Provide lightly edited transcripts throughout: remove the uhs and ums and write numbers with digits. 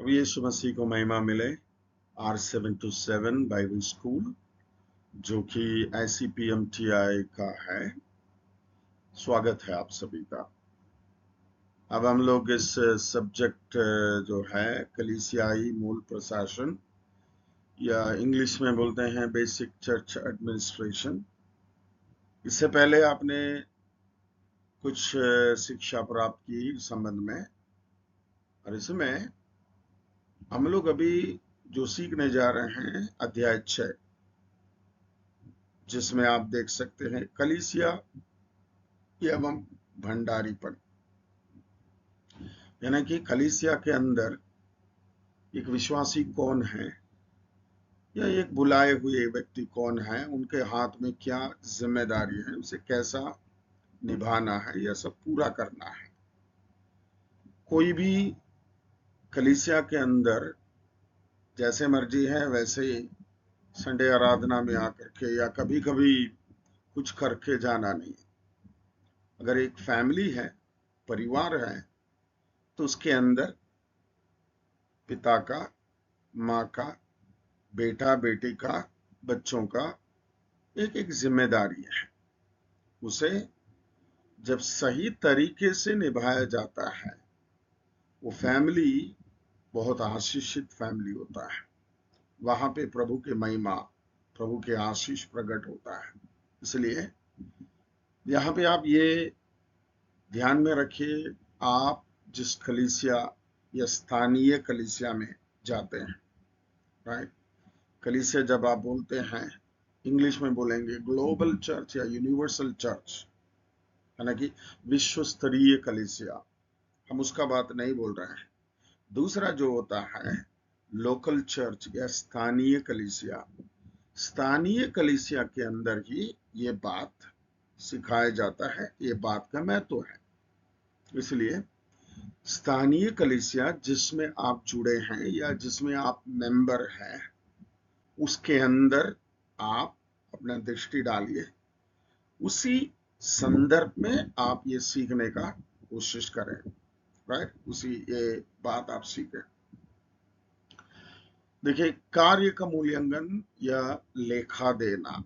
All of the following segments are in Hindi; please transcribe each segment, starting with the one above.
प्रभु यीशु मसीह को महिमा मिले। R727 बाइबल स्कूल जो कि ICPMTI का है, स्वागत है आप सभी का। अब हम लोग इस सब्जेक्ट जो है कलीसियाई मूल प्रशासन या इंग्लिश में बोलते हैं बेसिक चर्च एडमिनिस्ट्रेशन, इससे पहले आपने कुछ शिक्षा प्राप्त की इस संबंध में, और इसमें हम लोग अभी जो सीखने जा रहे हैं अध्याय 6, जिसमें आप देख सकते हैं कलीसिया एवं भंडारीपन, यानी कि कलीसिया के अंदर एक विश्वासी कौन है या एक बुलाए हुए व्यक्ति कौन है, उनके हाथ में क्या जिम्मेदारी है, उसे कैसा निभाना है, यह सब पूरा करना है। कोई भी कलीसिया के अंदर जैसे मर्जी है वैसे ही संडे आराधना में आकर के या कभी कभी कुछ करके जाना नहीं। अगर एक फैमिली है, परिवार है, तो उसके अंदर पिता का, माँ का, बेटा बेटी का, बच्चों का एक एक जिम्मेदारी है। उसे जब सही तरीके से निभाया जाता है, वो फैमिली बहुत आशीषित फैमिली होता है। वहां पे प्रभु की महिमा, प्रभु के आशीष प्रकट होता है। इसलिए यहाँ पे आप ये ध्यान में रखिए, आप जिस कलीसिया या स्थानीय कलीसिया में जाते हैं, राइट, कलीसिया जब आप बोलते हैं, इंग्लिश में बोलेंगे ग्लोबल चर्च या यूनिवर्सल चर्च, यानी कि विश्व स्तरीय कलीसिया, हम उसका बात नहीं बोल रहे हैं। दूसरा जो होता है लोकल चर्च या स्थानीय कलीसिया, स्थानीय कलीसिया के अंदर ही ये बात सिखाया जाता है, ये बात का महत्व है। इसलिए स्थानीय कलीसिया जिसमें आप जुड़े हैं या जिसमें आप मेंबर हैं, उसके अंदर आप अपना दृष्टि डालिए, उसी संदर्भ में आप ये सीखने का कोशिश करें, राइट, उसी ये बात आप सीखें। देखिए, कार्य का मूल्यांकन या लेखा देना,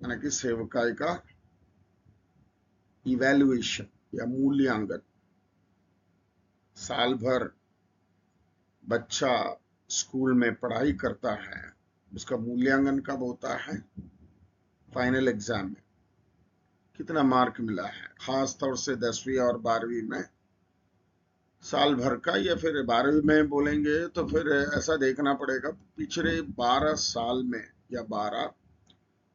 यानी कि सेवकाई का इवैल्यूएशन या मूल्यांकन। साल भर बच्चा स्कूल में पढ़ाई करता है, उसका मूल्यांकन कब होता है? फाइनल एग्जाम में कितना मार्क मिला है, खास तौर से 10वीं और 12वीं में साल भर का, या फिर 12वीं में बोलेंगे तो फिर ऐसा देखना पड़ेगा पिछले 12 साल में, या 12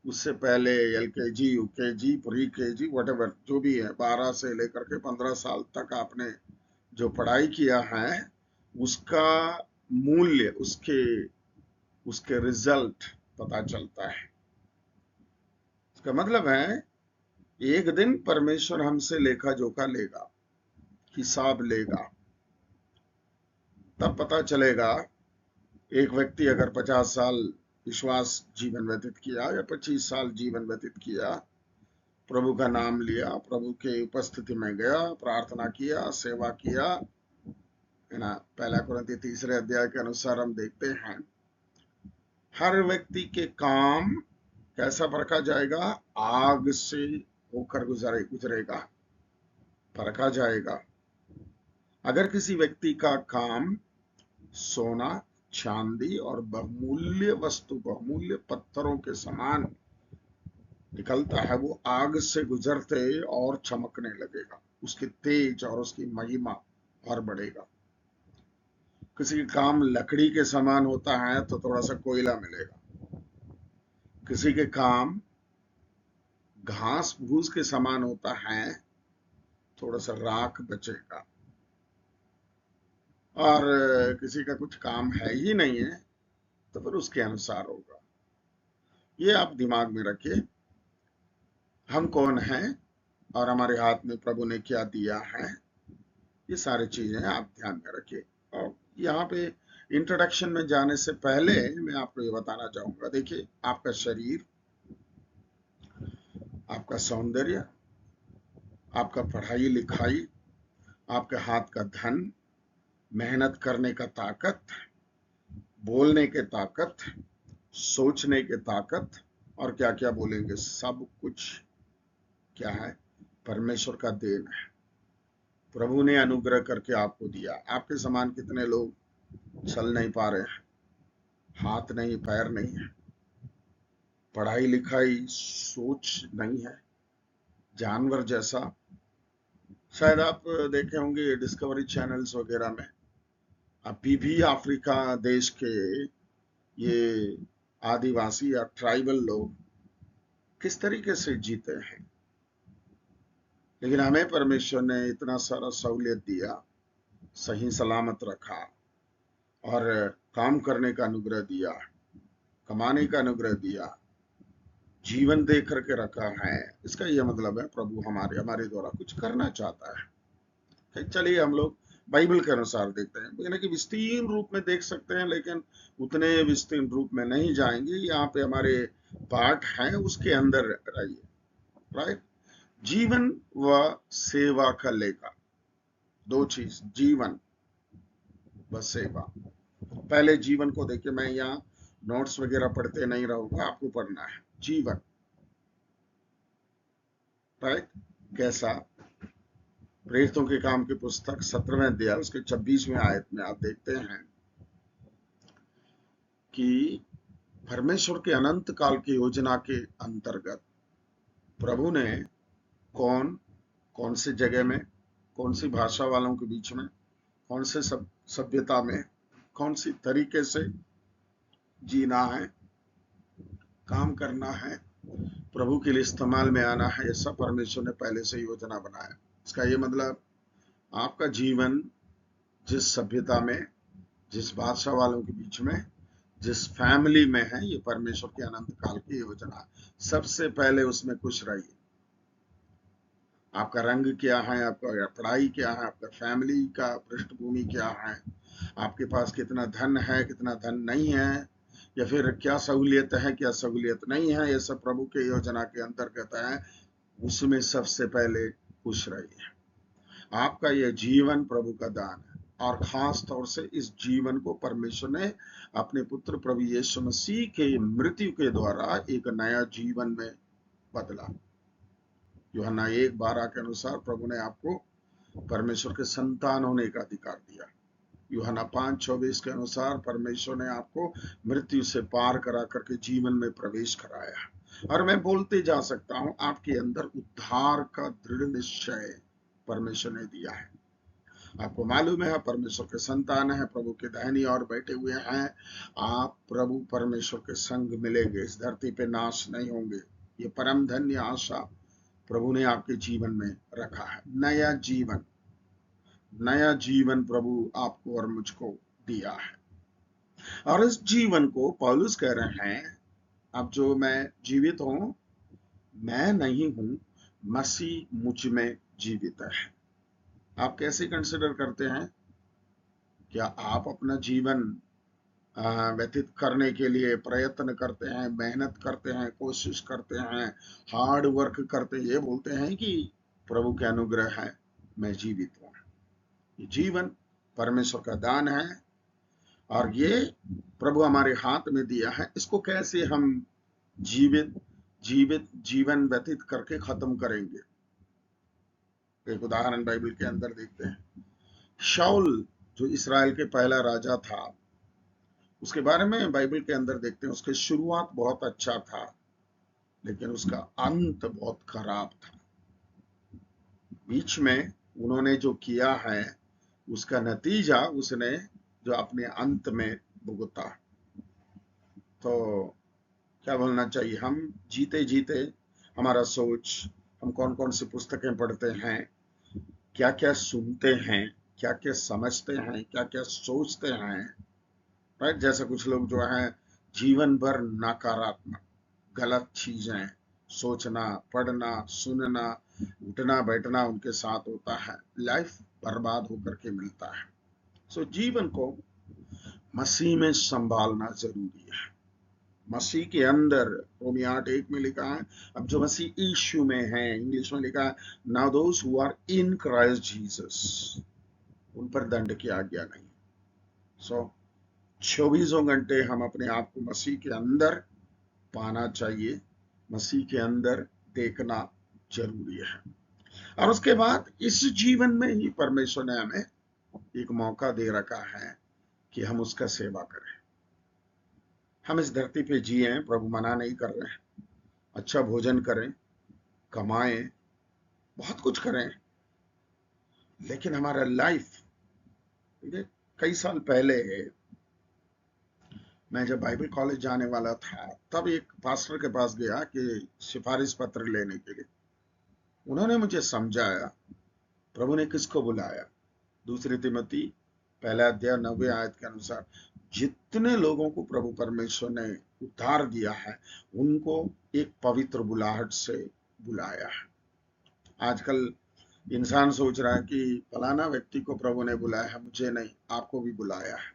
उससे पहले LKG, UKG, pre KG, whatever जो भी है, 12 से लेकर के 15 साल तक आपने जो पढ़ाई किया है, उसका मूल्य, उसके रिजल्ट पता चलता है। इसका मतलब है एक दिन परमेश्वर हमसे लेखा जोखा लेगा, हिसाब लेगा, तब पता चलेगा। एक व्यक्ति अगर 50 साल विश्वास जीवन व्यतीत किया या 25 साल जीवन व्यतीत किया, प्रभु का नाम लिया, प्रभु के उपस्थिति में गया, प्रार्थना किया, सेवा किया, है ना, 1 कुरिन्ती 3 अध्याय के अनुसार हम देखते हैं हर व्यक्ति के काम कैसा परखा जाएगा? आग से होकर गुजरेगा, परखा जाएगा। अगर किसी व्यक्ति का काम सोना, चांदी और बहुमूल्य वस्तु, बहुमूल्य पत्थरों के समान निकलता है, वो आग से गुजरते और चमकने लगेगा, उसकी तेज और उसकी महिमा और बढ़ेगा। किसी का काम लकड़ी के समान होता है तो थोड़ा सा कोयला मिलेगा। किसी के काम घास भूस के समान होता है, थोड़ा सा राख बचेगा। और किसी का कुछ काम है ही नहीं है तो फिर उसके अनुसार होगा। ये आप दिमाग में रखिए, हम कौन हैं और हमारे हाथ में प्रभु ने क्या दिया है, ये सारी चीजें आप ध्यान में रखिए। और यहाँ पे इंट्रोडक्शन में जाने से पहले मैं आपको ये बताना चाहूंगा, देखिए, आपका शरीर, आपका सौंदर्य, आपका पढ़ाई लिखाई, आपके हाथ का धन, मेहनत करने का ताकत, बोलने के ताकत, सोचने के ताकत, और क्या क्या बोलेंगे, सब कुछ क्या है? परमेश्वर का देन है। प्रभु ने अनुग्रह करके आपको दिया। आपके समान कितने लोग चल नहीं पा रहे हैं, हाथ नहीं, पैर नहीं है, पढ़ाई लिखाई सोच नहीं है, जानवर जैसा। शायद आप देखे होंगे डिस्कवरी चैनल्स वगैरह में, अभी भी अफ्रीका देश के ये आदिवासी या ट्राइबल लोग किस तरीके से जीते हैं। लेकिन हमें परमेश्वर ने इतना सारा सहूलियत दिया, सही सलामत रखा, और काम करने का अनुग्रह दिया, कमाने का अनुग्रह दिया, जीवन दे करके रखा है। इसका यह मतलब है प्रभु हमारे हमारे द्वारा कुछ करना चाहता है। चलिए हम लोग बाइबल के अनुसार देखते हैं, यानी कि विस्तीर्ण रूप में देख सकते हैं, लेकिन उतने विस्तीर्ण रूप में नहीं जाएंगे। यहाँ पे हमारे पाठ हैं, उसके अंदर रहिए। राइट? जीवन व सेवा का लेखा, दो चीज, जीवन व सेवा। पहले जीवन को देखिए, मैं यहाँ नोट्स वगैरह पढ़ते नहीं रहूंगा, आपको पढ़ना है जीवन। राइट? कैसा? प्रेरितों के काम की पुस्तक 17वें अध्याय उसके 26वें आयत में आप देखते हैं कि परमेश्वर के अनंत काल की योजना के अंतर्गत प्रभु ने कौन कौन सी जगह में, कौन सी भाषा वालों के बीच में, कौन से सभ्यता में, कौन सी तरीके से जीना है, काम करना है, प्रभु के लिए इस्तेमाल में आना है, ये सब परमेश्वर ने पहले से योजना बनाया। इसका ये मतलब आपका जीवन जिस सभ्यता में, जिस भाषा वालों के बीच में, जिस फैमिली में है, ये परमेश्वर के अनंत काल की योजना है। सबसे पहले उसमें खुश रहिए। आपका रंग क्या है, आपका पढ़ाई क्या है, आपका फैमिली का पृष्ठभूमि क्या है, आपके पास कितना धन है, कितना धन नहीं है, या फिर क्या सहूलियत है, क्या सहूलियत नहीं है, ये सब प्रभु के योजना के अंतर्गत है। उसमें सबसे पहले खुश रहिए। आपका यह जीवन प्रभु का दान है, और खास तौर से इस जीवन को परमेश्वर ने अपने पुत्र प्रभु यीशु मसीह के मृत्यु के द्वारा एक नया जीवन में बदला। यूहन्ना 1:12 के अनुसार प्रभु ने आपको परमेश्वर के संतान होने का अधिकार दिया। यूहन्ना 5:24 के अनुसार परमेश्वर ने आपको मृत्यु से पार करा करके जीवन में प्रवेश कराया। और मैं बोलते जा सकता हूं, आपके अंदर उद्धार का दृढ़ निश्चय परमेश्वर ने दिया है। आपको मालूम है परमेश्वर के संतान है, प्रभु के दाहिनी ओर बैठे हुए हैं। आप प्रभु परमेश्वर के संग मिलेंगे, इस धरती पे नाश नहीं होंगे। ये परम धन्य आशा प्रभु ने आपके जीवन में रखा है। नया जीवन, नया जीवन प्रभु आपको और मुझको दिया है। और इस जीवन को पौलुस कह रहे हैं, अब जो मैं जीवित हूं, मैं नहीं हूं, मसीह मुझ में जीवित है। आप कैसे कंसिडर करते हैं? क्या आप अपना जीवन व्यतीत करने के लिए प्रयत्न करते हैं, मेहनत करते हैं, कोशिश करते हैं, हार्ड वर्क करते हैं, ये बोलते हैं कि प्रभु के अनुग्रह है, मैं जीवित हूं? ये जीवन परमेश्वर का दान है, और ये प्रभु हमारे हाथ में दिया है। इसको कैसे हम जीवित जीवित जीवन व्यतीत करके खत्म करेंगे? एक उदाहरण बाइबल के अंदर देखते हैं। शाऊल जो इस्राएल के पहला राजा था, उसके बारे में बाइबल के अंदर देखते हैं। उसकी शुरुआत बहुत अच्छा था, लेकिन उसका अंत बहुत खराब था। बीच में उन्होंने जो किया है, उसका नतीजा उसने जो अपने अंत में भुगता। तो क्या बोलना चाहिए, हम जीते जीते हमारा सोच, हम कौन कौन सी पुस्तकें पढ़ते हैं, क्या क्या सुनते हैं, क्या क्या समझते हैं, क्या क्या सोचते हैं। राइट? जैसे कुछ लोग जो है जीवन भर नकारात्मक गलत चीजें सोचना, पढ़ना, सुनना, उठना बैठना उनके साथ होता है, लाइफ बर्बाद होकर के मिलता है। सो जीवन को मसीह में संभालना जरूरी है। मसीह के अंदर, रोमी 8:1 में लिखा है, अब जो मसीह यीशु में है, इंग्लिश में लिखा है, now those who are in Christ Jesus. उन पर दंड की आज्ञा नहीं। सो 24 घंटे हम अपने आप को मसीह के अंदर पाना चाहिए, मसीह के अंदर देखना जरूरी है। और उसके बाद इस जीवन में ही परमेश्वर ने हमें एक मौका दे रखा है कि हम उसका सेवा करें। हम इस धरती पे जिए, प्रभु मना नहीं कर रहे हैं। अच्छा भोजन करें, कमाएं, बहुत कुछ करें, लेकिन हमारा लाइफ, कई साल पहले मैं जब बाइबल कॉलेज जाने वाला था, तब एक पास्टर के पास गया कि सिफारिश पत्र लेने के लिए। उन्होंने मुझे समझाया प्रभु ने किसको बुलाया। दूसरी तिमोथी पहला अध्याय 9वें आयत के अनुसार जितने लोगों को प्रभु परमेश्वर ने उद्धार दिया है, उनको एक पवित्र बुलाहट से बुलाया है। आजकल इंसान सोच रहा है कि फलाना व्यक्ति को प्रभु ने बुलाया है, मुझे नहीं, आपको भी बुलाया है,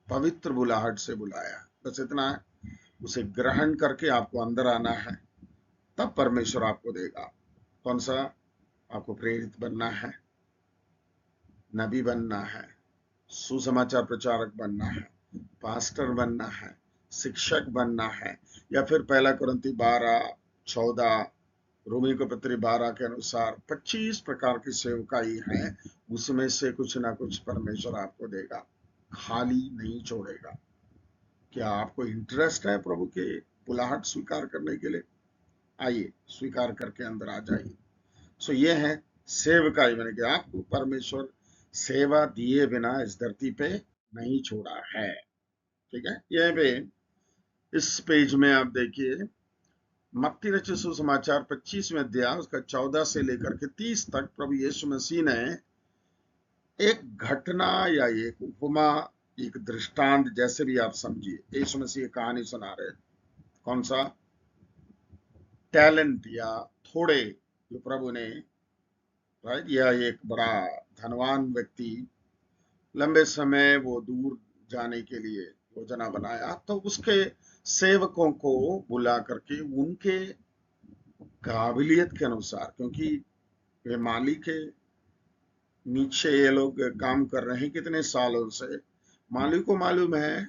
पवित्र बुलाहट से बुलाया। बस इतना है, उसे ग्रहण करके आपको अंदर आना है, तब परमेश्वर आपको देगा। कौन सा? आपको प्रेरित बनना है, नबी बनना है, सुसमाचार प्रचारक बनना है, पास्टर बनना है, शिक्षक बनना है, या फिर पहला कुरिन्थी 12:14, रोमी को पत्री 12 के अनुसार 25 प्रकार की सेवकाई है। उसमें से कुछ ना कुछ परमेश्वर आपको देगा, खाली नहीं छोड़ेगा। क्या आपको इंटरेस्ट है प्रभु के बुलाहट स्वीकार करने के लिए? आइए, स्वीकार करके अंदर आ जाइए। सो ये है सेवकाई, मैंने कि आपको परमेश्वर सेवा दिए बिना इस धरती पे नहीं छोड़ा है। ठीक है, यह पे इस पेज में आप देखिए, मत्ती रचित सुसमाचार 25वें अध्याय उसका 14 से लेकर के 30 तक प्रभु यीशु मसीह ने एक घटना या एक उपमा, एक दृष्टांत, जैसे भी आप समझिए, यीशु मसीह कहानी सुना रहे। कौन सा? टैलेंट या थोड़े जो प्रभु ने, राइट, या एक बड़ा धनवान व्यक्ति लंबे समय वो दूर जाने के लिए योजना बनाया, तो उसके सेवकों को बुला करके उनके काबिलियत के अनुसार, क्योंकि वे मालिक के नीचे ये लोग काम कर रहे हैं कितने सालों से, मालिक को मालूम है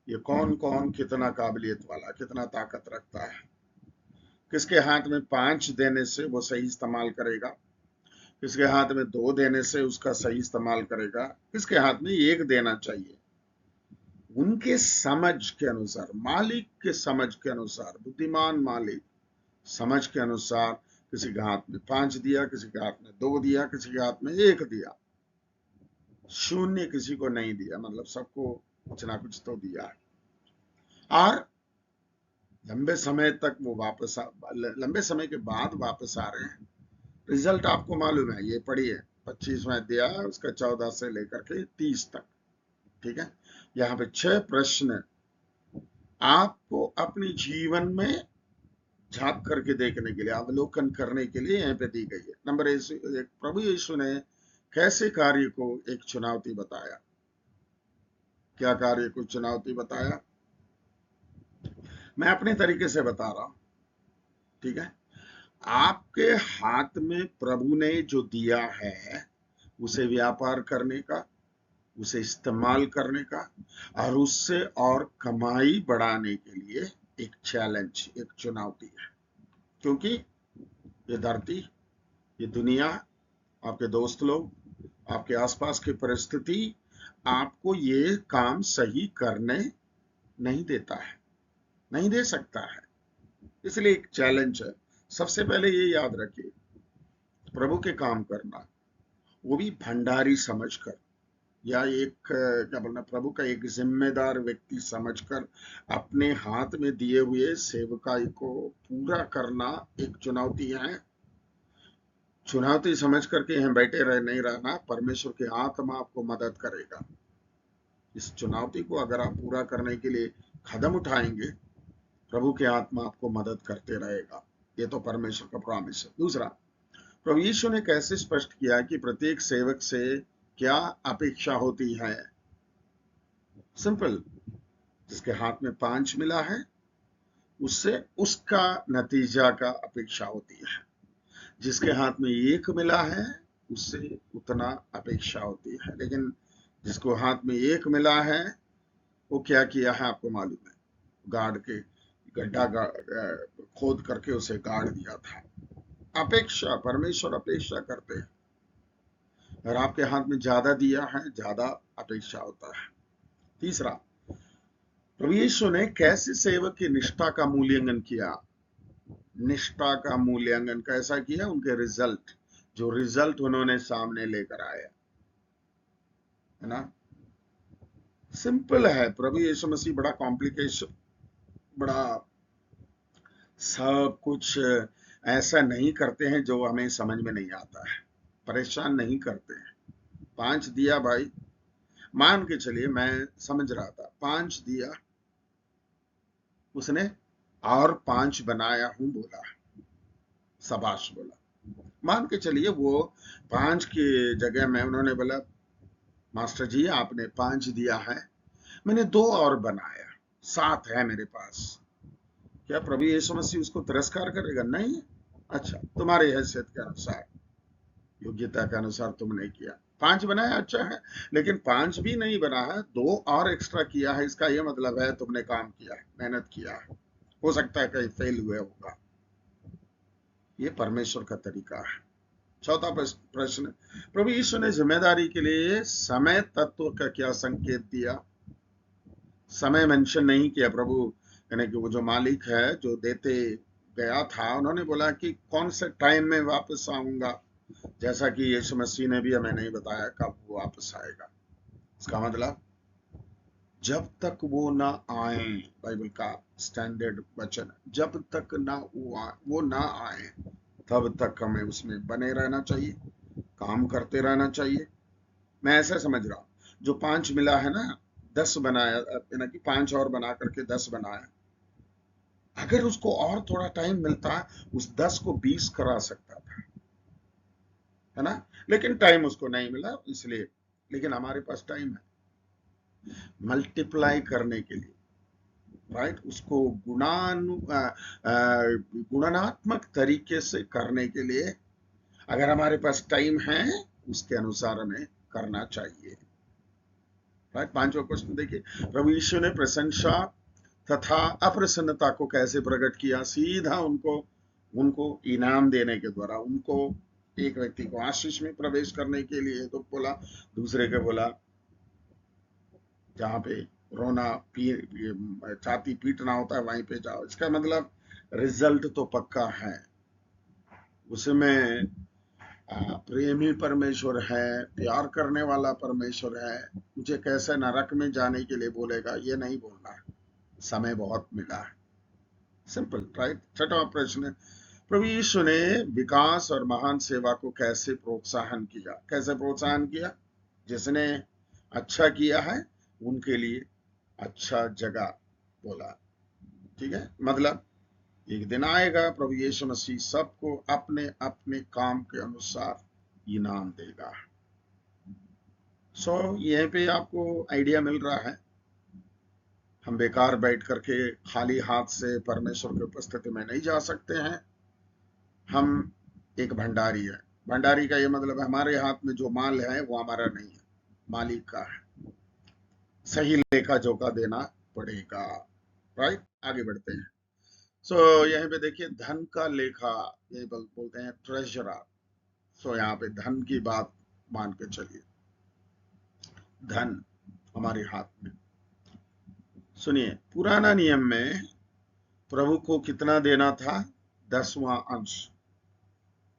ये कौन कौन कितना काबिलियत वाला, कितना ताकत रखता है। किसके हाथ में 5 देने से वो सही इस्तेमाल करेगा, किसके हाथ में 2 देने से उसका सही इस्तेमाल करेगा, किसके हाथ में 1 देना चाहिए। उनके समझ के अनुसार, मालिक के समझ के अनुसार, बुद्धिमान मालिक समझ के अनुसार किसी के हाथ में 5 दिया, किसी के हाथ में 2 दिया, किसी के हाथ में 1 दिया, 0 किसी को नहीं दिया, मतलब सबको कुछ ना कुछ तो दिया है। और लंबे समय तक वो लंबे समय के बाद वापस आ रहे हैं। रिजल्ट आपको मालूम है, ये पढ़िए 25वां अध्याय उसका 14 से लेकर के 30 तक। ठीक है, यहाँ पे 6 प्रश्न आपको अपने जीवन में झांक करके देखने के लिए, अवलोकन करने के लिए यहाँ पे दी गई है। नंबर 1, प्रभु यीशु ने कैसे कार्य को एक चुनौती बताया। क्या कार्य को चुनौती बताया? मैं अपने तरीके से बता रहा हूं। ठीक है, आपके हाथ में प्रभु ने जो दिया है, उसे व्यापार करने का, उसे इस्तेमाल करने का, और उससे और कमाई बढ़ाने के लिए एक चैलेंज, एक चुनौती है। क्योंकि ये धरती, ये दुनिया, आपके दोस्त लोग, आपके आसपास की परिस्थिति आपको ये काम सही करने नहीं देता है, नहीं दे सकता है। इसलिए एक चैलेंज है। सबसे पहले ये याद रखिए, प्रभु के काम करना, वो भी भंडारी समझकर, या एक क्या बोलना, प्रभु का एक जिम्मेदार व्यक्ति समझकर अपने हाथ में दिए हुए सेवकाई को पूरा करना एक चुनौती है। चुनौती समझ करके यहाँ बैठे रह नहीं रहना, परमेश्वर की आत्मा आपको मदद करेगा। इस चुनौती को अगर आप पूरा करने के लिए कदम उठाएंगे, प्रभु की आत्मा आपको मदद करते रहेगा। ये तो परमेश्वर का प्रॉमिस है। दूसरा, प्रभु यीशु ने कैसे स्पष्ट किया कि प्रत्येक सेवक से क्या अपेक्षा होती है। सिंपल, जिसके हाथ में 5 मिला है, उससे उसका नतीजा का अपेक्षा होती है। जिसके हाथ में 1 मिला है, उससे उतना अपेक्षा होती है। लेकिन जिसको हाथ में एक मिला है, वो क्या किया है आपको मालूम है? गाड़ के गड्ढा खोद करके उसे गाड़ दिया था। अपेक्षा, परमेश्वर अपेक्षा करते हैं। अगर आपके हाथ में ज्यादा दिया है, ज्यादा अपेक्षा होता है। तीसरा, प्रभु यीशु ने कैसे सेवक की निष्ठा का मूल्यांकन किया? निष्ठा का मूल्यांकन कैसा किया? उनके रिजल्ट, जो रिजल्ट उन्होंने सामने लेकर आया, है ना। सिंपल है। प्रभु यीशु मसीह बड़ा कॉम्प्लिकेशन, बड़ा सब कुछ ऐसा नहीं करते हैं जो हमें समझ में नहीं आता है। परेशान नहीं करते हैं। 5 दिया भाई, मान के चलिए, मैं समझ रहा था 5 दिया, उसने और 5 बनाया हूं बोला, शाबाश बोला। मान के चलिए वो 5 की जगह में उन्होंने बोला, मास्टर जी आपने 5 दिया है, मैंने 2 और बनाया, 7 है मेरे पास। क्या प्रभु यीशु मसीह उसको तिरस्कार करेगा? नहीं। अच्छा, तुम्हारी हैसियत के अनुसार, योग्यता के अनुसार तुमने किया, 5 बनाया, अच्छा है। लेकिन 5 भी नहीं बना है, 2 और एक्स्ट्रा किया है, इसका यह मतलब है तुमने काम किया है, मेहनत किया है, हो सकता है कहीं फेल हुए होगा। ये परमेश्वर का तरीका है। चौथा प्रश्न, प्रभु यीशु ने जिम्मेदारी के लिए समय तत्व का क्या संकेत दिया? समय मेंशन नहीं किया। प्रभु यानी कि वो जो मालिक है, जो देते गया था, उन्होंने बोला कि कौन से टाइम में वापस आऊंगा, जैसा कि यीशु मसीह ने भी हमें नहीं बताया कब वो वापस आएगा। इसका मतलब जब तक वो ना आए, बाइबल का स्टैंडर्ड वचन, जब तक ना वो ना आए, तब तक हमें उसमें बने रहना चाहिए, काम करते रहना चाहिए। मैं ऐसा समझ रहा हूँ, जो 5 मिला है ना, 10 बनाया, यानी कि 5 और बना करके 10 बनाया। अगर उसको और थोड़ा टाइम मिलता, उस 10 को 20 करा सकता था, है ना। लेकिन टाइम उसको नहीं मिला, इसलिए। लेकिन हमारे पास टाइम है मल्टीप्लाई करने के लिए, राइट। उसको गुणात्मक तरीके से करने के लिए अगर हमारे पास टाइम है, उसके अनुसार हमें करना चाहिए, राइट। 5वां क्वेश्चन देखिए, प्रभु यीशु ने प्रशंसा तथा अप्रसन्नता को कैसे प्रकट किया? सीधा उनको उनको इनाम देने के द्वारा। उनको, एक व्यक्ति को आशीष में प्रवेश करने के लिए तो बोला, दूसरे को बोला जहां पे रोना छाती पीटना होता है वहीं पे जाओ। इसका मतलब रिजल्ट तो पक्का है, उसमें प्रेमी परमेश्वर है, प्यार करने वाला परमेश्वर है। मुझे कैसे नरक में जाने के लिए बोलेगा, ये नहीं बोलना है, समय बहुत मिला है। Simple, right. 6वां प्रश्न, प्रभु यीशु ने विकास और महान सेवा को कैसे प्रोत्साहन किया? कैसे प्रोत्साहन किया? जिसने अच्छा किया है उनके लिए अच्छा जगह बोला, ठीक है। मतलब एक दिन आएगा, प्रभु यीशु मसीह सबको अपने अपने काम के अनुसार इनाम देगा। यहीं पे आपको आइडिया मिल रहा है, हम बेकार बैठ करके खाली हाथ से परमेश्वर की उपस्थिति में नहीं जा सकते हैं। हम एक भंडारी है। भंडारी का ये मतलब हमारे हाथ में जो माल है वो हमारा नहीं है, मालिक का है। सही लेखा जोखा देना पड़ेगा, राइट। आगे बढ़ते हैं। यहीं पे देखिए, धन का लेखा, ये बोलते हैं ट्रेजरर। यहाँ पे धन की बात मान के चलिए, धन हमारे हाथ में। सुनिए, पुराना नियम में प्रभु को कितना देना था? 10वां अंश,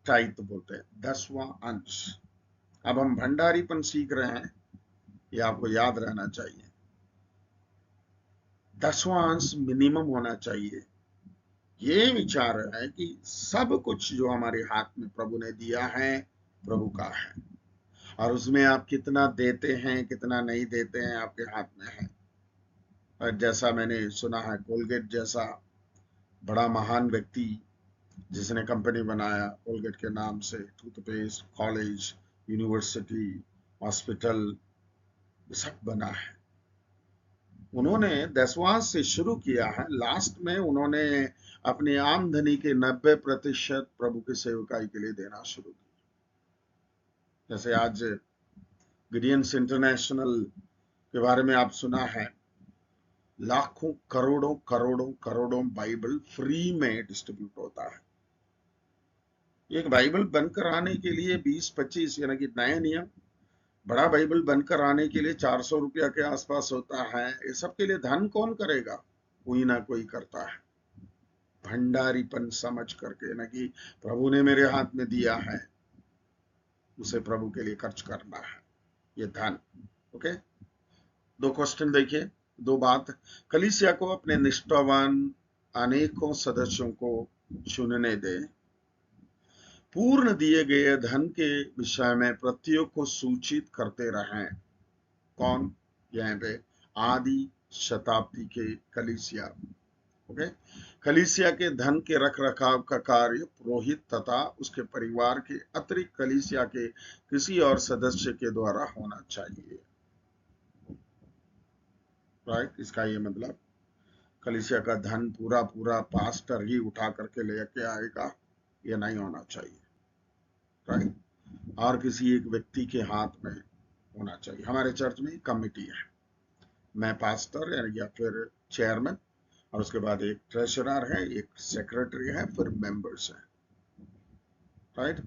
टाइट बोलते हैं, 10वां अंश। अब हम भंडारीपन सीख रहे हैं, ये आपको याद रहना चाहिए। 10वां अंश मिनिमम होना चाहिए। ये विचार है कि सब कुछ जो हमारे हाथ में प्रभु ने दिया है, प्रभु का है, और उसमें आप कितना देते हैं कितना नहीं देते हैं आपके हाथ में है। और जैसा मैंने सुना है, कोलगेट जैसा बड़ा महान व्यक्ति जिसने कंपनी बनाया कोलगेट के नाम से, टूथपेस्ट, कॉलेज, यूनिवर्सिटी, हॉस्पिटल, सब बना है। उन्होंने 10वां से शुरू किया है, लास्ट में उन्होंने अपनी आमदनी के 90% प्रभु की सेवकाई के लिए देना शुरू किया। जैसे आज गिडियंस इंटरनेशनल के बारे में आप सुना है, लाखों करोड़ों करोड़ों करोड़ों बाइबल फ्री में डिस्ट्रीब्यूट होता है। एक बाइबल बनकर आने के लिए 20-25 यानी कि नए नियम, बड़ा बाइबल बनकर आने के लिए 400 रुपया के आसपास होता है। ये सब के लिए धन कौन करेगा? कोई ना कोई करता है, भंडारीपन समझ करके, ना कि प्रभु ने मेरे हाथ में दिया है, उसे प्रभु के लिए खर्च करना है, ये धन। ओके, दो क्वेश्चन देखिए, दो बात। कलीसिया को अपने निष्ठावान अनेकों सदस्यों को चुनने दे, पूर्ण दिए गए धन के विषय में प्रत्येक को सूचित करते रहें। कौन? यहाँ पे आदि शताब्दी के कलीसिया। ओके, कलीसिया के धन के रख रखाव का कार्य पुरोहित तथा उसके परिवार के अतिरिक्त कलीसिया के किसी और सदस्य के द्वारा होना चाहिए। राइट, इसका ये मतलब कलीसिया का धन पूरा पूरा पास्टर ही उठा करके लेके आएगा, ये नहीं होना चाहिए। राइट, और किसी एक व्यक्ति के हाथ में होना चाहिए। हमारे चर्च में कमिटी है, मैं पास्टर या फिर चेयरमैन, और उसके बाद एक ट्रेजरर है, एक सेक्रेटरी है, फिर मेंबर्स हैं। राइट,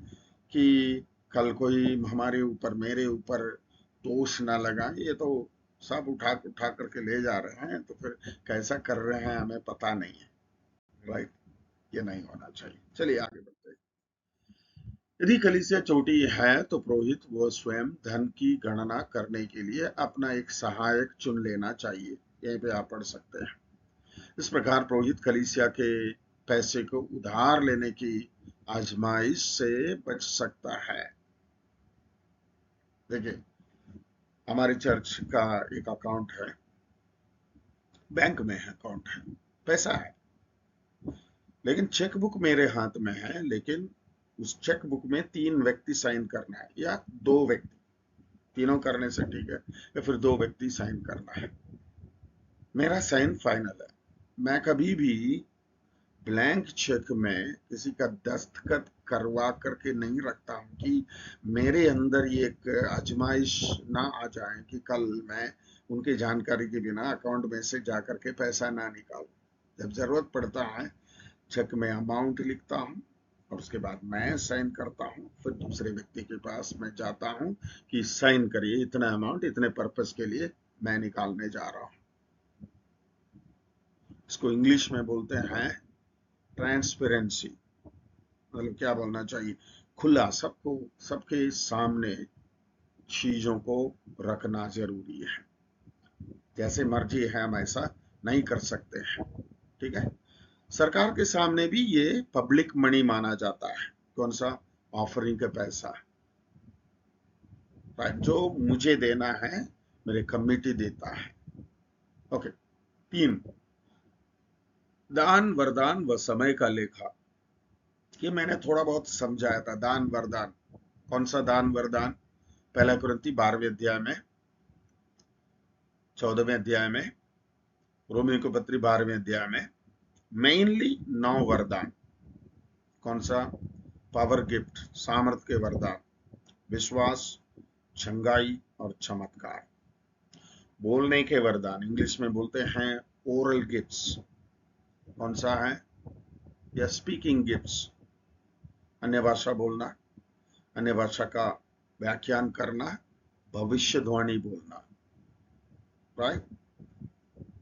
कि कल कोई हमारे ऊपर मेरे ऊपर दोष ना लगाए, ये तो सब उठा करके ले जा रहे हैं, तो फिर कैसा कर रहे हैं हमें पता नहीं है। राइट, ये नहीं होना चाहिए। चलिए आगे बढ़ते हैं। यदि कलीसिया छोटी है तो पुरोहित वो स्वयं धन की गणना करने के लिए अपना एक सहायक चुन लेना चाहिए। यहीं पे आप पढ़ सकते हैं। इस प्रकार पुरोहित कलीसिया के पैसे को उधार लेने की आजमाइश से बच सकता है। देखिए, हमारी चर्च का एक अकाउंट है, बैंक में है, अकाउंट है, पैसा है, लेकिन चेक बुक मेरे हाथ में है, लेकिन उस चेक बुक में 3 व्यक्ति साइन करना है, या 2 व्यक्ति, तीनों करने से ठीक है, या फिर 2 व्यक्ति साइन करना है। मेरा साइन फाइनल है। मैं कभी भी ब्लैंक चेक में किसी का दस्तखत करवा करके नहीं रखता हूं कि मेरे अंदर ये एक आजमाइश ना आ जाए कि कल मैं उनकी जानकारी के बिना अकाउंट में से जाकर के पैसा ना निकालूं। जब जरूरत पड़ता है चेक में अमाउंट लिखता हूं, और उसके बाद मैं साइन करता हूं, फिर दूसरे व्यक्ति के पास मैं जाता हूं कि साइन करिए, इतना अमाउंट इतने पर्पस के लिए मैं निकालने जा रहा हूं। इसको इंग्लिश में बोलते हैं ट्रांसपेरेंसी। मतलब क्या बोलना चाहिए, खुला, सबको, सबके सामने चीजों को रखना जरूरी है। जैसे मर्जी है हम ऐसा नहीं कर सकते हैं। ठीक है, सरकार के सामने भी ये पब्लिक मनी माना जाता है। कौन सा? ऑफरिंग का पैसा, जो मुझे देना है, मेरे कमिटी देता है। ओके, 3, दान वरदान व समय का लेखा। ये मैंने थोड़ा बहुत समझाया था। दान वरदान, कौन सा दान वरदान? 1 कुरिन्ती 12वें अध्याय में, 14वें अध्याय में, रोमियो को पत्री 12वें अध्याय में, मेनली 9 वरदान। कौन सा? पावर गिफ्ट, सामर्थ के वरदान, विश्वास, चंगाई और चमत्कार। बोलने के वरदान, इंग्लिश में बोलते हैं ओरल गिफ्ट्स। कौन सा है? या स्पीकिंग गिफ्ट्स, अन्य भाषा बोलना, अन्य भाषा का व्याख्यान करना, भविष्यवाणी बोलना। राइट,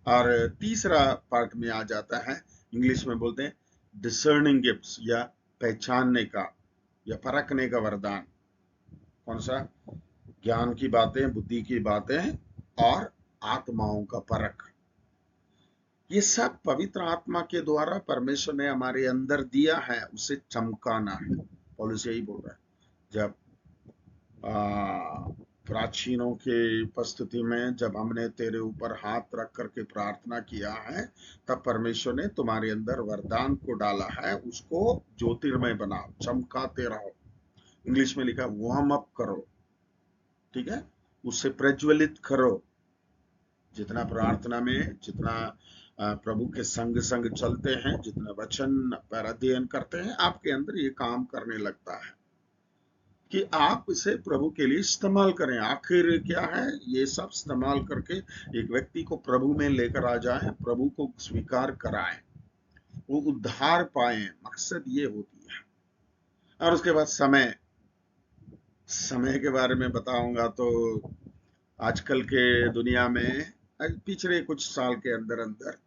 और तीसरा पार्ट में आ जाता है, इंग्लिश में बोलते हैं डिसर्निंग गिफ्ट्स, या पहचानने का या परखने का वरदान। कौन सा? ज्ञान की बातें, बुद्धि की बातें और आत्माओं का परख। ये सब पवित्र आत्मा के द्वारा परमेश्वर ने हमारे अंदर दिया है, उसे चमकाना है। पौलुस यही बोल रहा है, जब प्राचीनों के उपस्थिति में जब हमने तेरे ऊपर हाथ रख करके प्रार्थना किया है, तब परमेश्वर ने तुम्हारे अंदर वरदान को डाला है, उसको ज्योतिर्मय बनाओ, चमकाते रहो। इंग्लिश में लिखा वार्म अप करो, ठीक है, उससे प्रज्वलित करो। जितना प्रार्थना में, जितना प्रभु के संग संग चलते हैं, जितना वचन पर अध्ययन करते हैं, आपके अंदर ये काम करने लगता है। कि आप इसे प्रभु के लिए इस्तेमाल करें। आखिर क्या है, ये सब इस्तेमाल करके एक व्यक्ति को प्रभु में लेकर आ जाए, प्रभु को स्वीकार कराएं, वो उद्धार पाए, मकसद ये होती है। और उसके बाद समय समय के बारे में बताऊंगा तो आजकल के दुनिया में पिछले कुछ साल के अंदर अंदर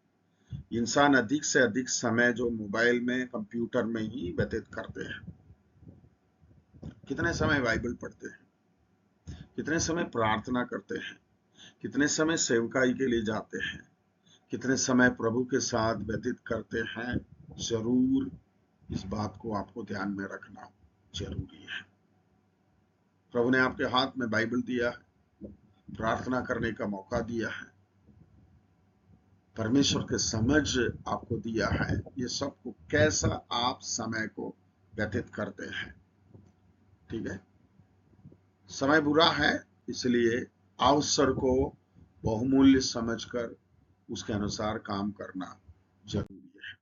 इंसान अधिक से अधिक समय जो मोबाइल में कंप्यूटर में ही व्यतीत करते हैं। कितने समय बाइबल पढ़ते हैं, कितने समय प्रार्थना करते हैं, कितने समय सेवकाई के लिए जाते हैं, कितने समय प्रभु के साथ व्यतीत करते हैं। जरूर इस बात को आपको ध्यान में रखना जरूरी है। प्रभु ने आपके हाथ में बाइबल दिया है, प्रार्थना करने का मौका दिया है, परमेश्वर के समझ आपको दिया है, ये सब को कैसा आप समय को व्यतीत करते हैं। ठीक है, समय बुरा है, इसलिए अवसर को बहुमूल्य समझकर उसके अनुसार काम करना जरूरी है।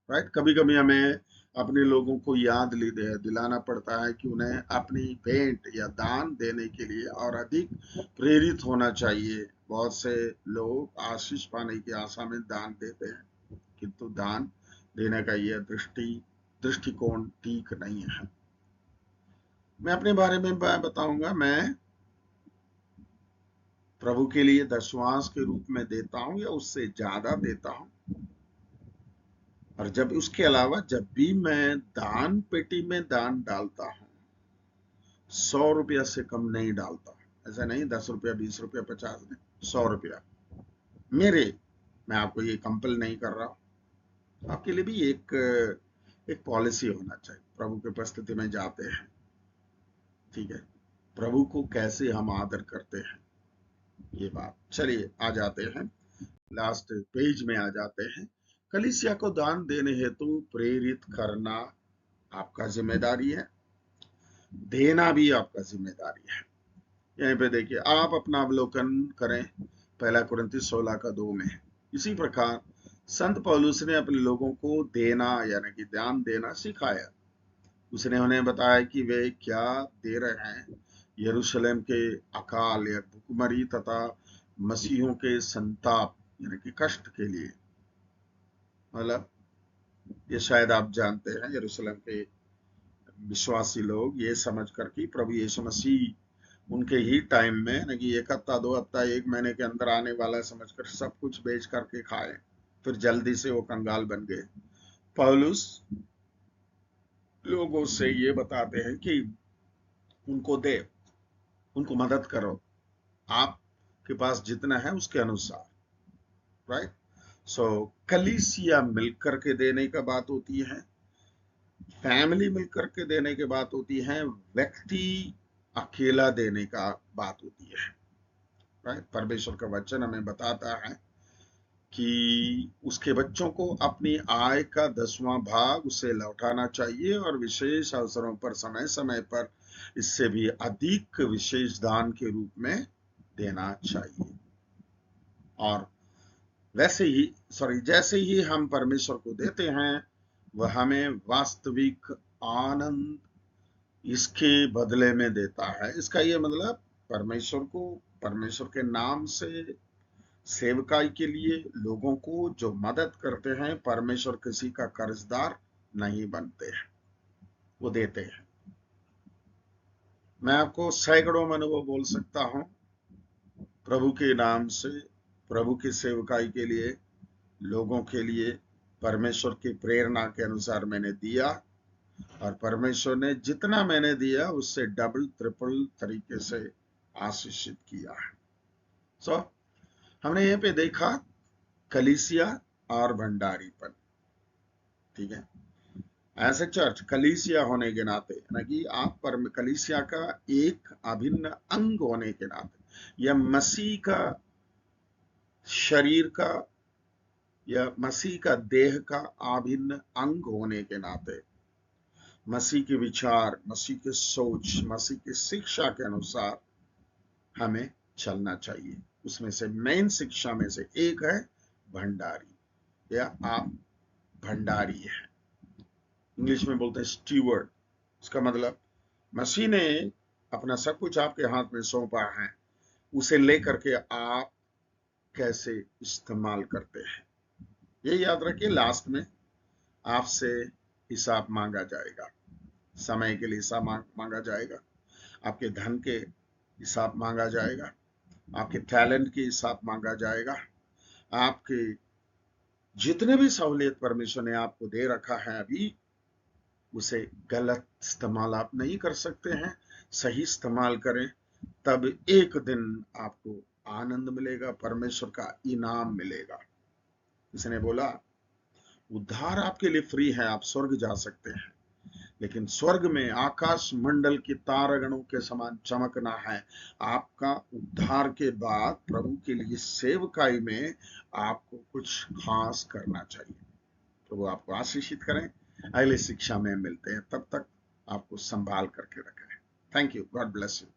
राइट, कभी कभी हमें अपने लोगों को याद दिलाना पड़ता है कि उन्हें अपनी भेंट या दान देने के लिए और अधिक प्रेरित होना चाहिए। बहुत से लोग आशीष पाने की आशा में दान देते हैं, किंतु दान देने का यह दृष्टिकोण ठीक नहीं है। मैं अपने बारे में बताऊंगा। मैं प्रभु के लिए दशमांश के रूप में देता हूं या उससे ज्यादा देता हूं। और जब उसके अलावा जब भी मैं दान पेटी में दान डालता हूं, 100 रुपया से कम नहीं डालता। ऐसा नहीं 10 रुपया, 20 रुपया, 50 नहीं, 100 रुपया मेरे। मैं आपको ये कंपल नहीं कर रहा हूं। आपके लिए भी एक पॉलिसी होना चाहिए। प्रभु की उपस्थिति में जाते हैं, ठीक है, प्रभु को कैसे हम आदर करते हैं, ये बात। चलिए आ जाते हैं, लास्ट पेज में आ जाते हैं। कलीसिया को दान देने हेतु प्रेरित करना आपका जिम्मेदारी है, देना भी आपका जिम्मेदारी है। यहीं पे देखिए, आप अपना अवलोकन करें, 1 कुरिन्थी 16 का 2 में। इसी प्रकार संत पौलुस ने अपने लोगों को देना यानी कि दान देना सिखाया। उसने उन्हें बताया कि वे क्या दे रहे हैं। यरूशलेम के अकाल या भुखमरी तथा मसीहों के संताप यानी कि कष्ट के लिए। मतलब ये शायद आप जानते हैं, यरूशलेम के विश्वासी लोग ये समझ कर कि प्रभु यीशु मसीह उनके ही टाइम में न कि 1 हफ्ता 2 हफ्ता 1 महीने के अंदर आने वाला है समझकर सब कुछ बेच करके खाए, फिर जल्दी से वो कंगाल बन गए। पौलुस लोगों से ये बताते हैं कि उनको दे, उनको मदद करो, आपके पास जितना है उसके अनुसार। राइट, सो कलीसिया मिलकर के देने का बात होती है, फैमिली मिलकर के देने की बात होती है, व्यक्ति अकेला देने का बात होती है। राइट, परमेश्वर का वचन हमें बताता है कि उसके बच्चों को अपनी आय का 10वां भाग उसे लौटाना चाहिए और विशेष अवसरों पर समय समय पर इससे भी अधिक विशेष दान के रूप में देना चाहिए। और जैसे ही हम परमेश्वर को देते हैं, वह हमें वास्तविक आनंद इसके बदले में देता है। इसका ये मतलब परमेश्वर के नाम से सेवकाई के लिए लोगों को जो मदद करते हैं, परमेश्वर किसी का कर्जदार नहीं बनते हैं, वो देते हैं। मैं आपको सैकड़ों में अनुभव बोल सकता हूं, प्रभु के नाम से प्रभु की सेवकाई के लिए लोगों के लिए परमेश्वर की प्रेरणा के अनुसार मैंने दिया, और परमेश्वर ने जितना मैंने दिया उससे डबल ट्रिपल तरीके से आशीषित किया है। सो हमने यहाँ पे देखा कलीसिया और भंडारीपन। ठीक है, ऐसे चर्च कलीसिया होने के नाते ना कि आप पर कलीसिया का एक अभिन्न अंग होने के नाते, या मसीह का शरीर का या मसीह का देह का अभिन्न अंग होने के नाते मसीह के विचार, मसीह के सोच, मसीह की शिक्षा के अनुसार हमें चलना चाहिए। उसमें से मेन शिक्षा में से एक है भंडारी, या आप भंडारी है। इंग्लिश में बोलते हैं स्टीवर्ड। इसका मतलब मसीह ने अपना सब कुछ आपके हाथ में सौंपा है, उसे लेकर के आप कैसे इस्तेमाल करते हैं, ये याद रखिए। लास्ट में आपसे हिसाब मांगा जाएगा। समय के लिए हिसाब मांगा जाएगा, आपके धन के हिसाब मांगा जाएगा, आपके टैलेंट के हिसाब मांगा जाएगा, आपके जितने भी सहूलियत परमेश्वर ने आपको दे रखा है अभी, उसे गलत इस्तेमाल आप नहीं कर सकते हैं। सही इस्तेमाल करें, तब एक दिन आपको आनंद मिलेगा, परमेश्वर का इनाम मिलेगा। किसी ने बोला उद्धार आपके लिए फ्री है, आप स्वर्ग जा सकते हैं, लेकिन स्वर्ग में आकाश मंडल की तारागणों के समान चमकना है। आपका उद्धार के बाद प्रभु के लिए सेवकाई में आपको कुछ खास करना चाहिए। प्रभु आपको आशीषित करें। अगली शिक्षा में मिलते हैं, तब तक आपको संभाल करके रखें। Thank you. God bless you.